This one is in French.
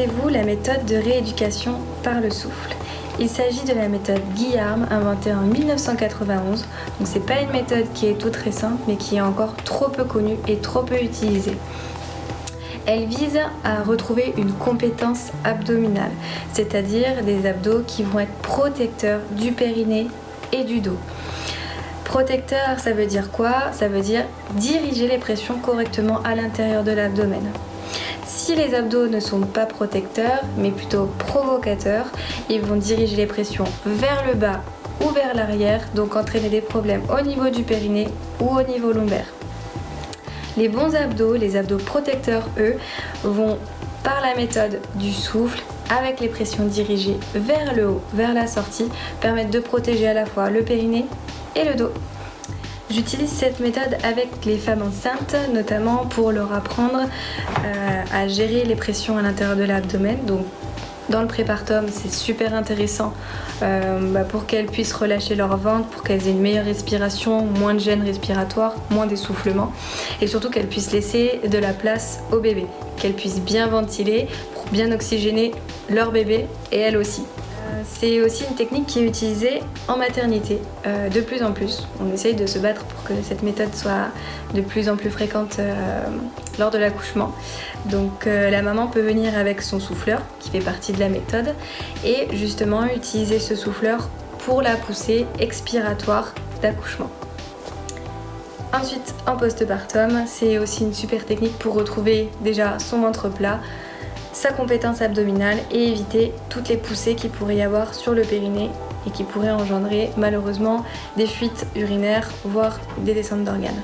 Connaissez-vous la méthode de rééducation par le souffle? Il s'agit de la méthode Guilharm, inventée en 1991. Donc c'est pas une méthode qui est toute récente, mais qui est encore trop peu connue et trop peu utilisée. Elle vise à retrouver une compétence abdominale, c'est-à-dire des abdos qui vont être protecteurs du périnée et du dos. Protecteur, ça veut dire quoi? Ça veut dire diriger les pressions correctement à l'intérieur de l'abdomen. Si les abdos ne sont pas protecteurs, mais plutôt provocateurs, ils vont diriger les pressions vers le bas ou vers l'arrière, donc entraîner des problèmes au niveau du périnée ou au niveau lombaire. Les bons abdos, les abdos protecteurs, eux, vont par la méthode du souffle, avec les pressions dirigées vers le haut, vers la sortie, permettre de protéger à la fois le périnée et le dos. J'utilise cette méthode avec les femmes enceintes, notamment pour leur apprendre à gérer les pressions à l'intérieur de l'abdomen. Donc, dans le prépartum, c'est super intéressant pour qu'elles puissent relâcher leur ventre, pour qu'elles aient une meilleure respiration, moins de gêne respiratoire, moins d'essoufflement, et surtout qu'elles puissent laisser de la place au bébé, qu'elles puissent bien ventiler pour bien oxygéner leur bébé et elles aussi. C'est aussi une technique qui est utilisée en maternité de plus en plus. On essaye de se battre pour que cette méthode soit de plus en plus fréquente lors de l'accouchement. Donc la maman peut venir avec son souffleur qui fait partie de la méthode et justement utiliser ce souffleur pour la poussée expiratoire d'accouchement. Ensuite, en postpartum, c'est aussi une super technique pour retrouver déjà son ventre plat, sa compétence abdominale et éviter toutes les poussées qu'il pourrait y avoir sur le périnée et qui pourraient engendrer malheureusement des fuites urinaires, voire des descentes d'organes.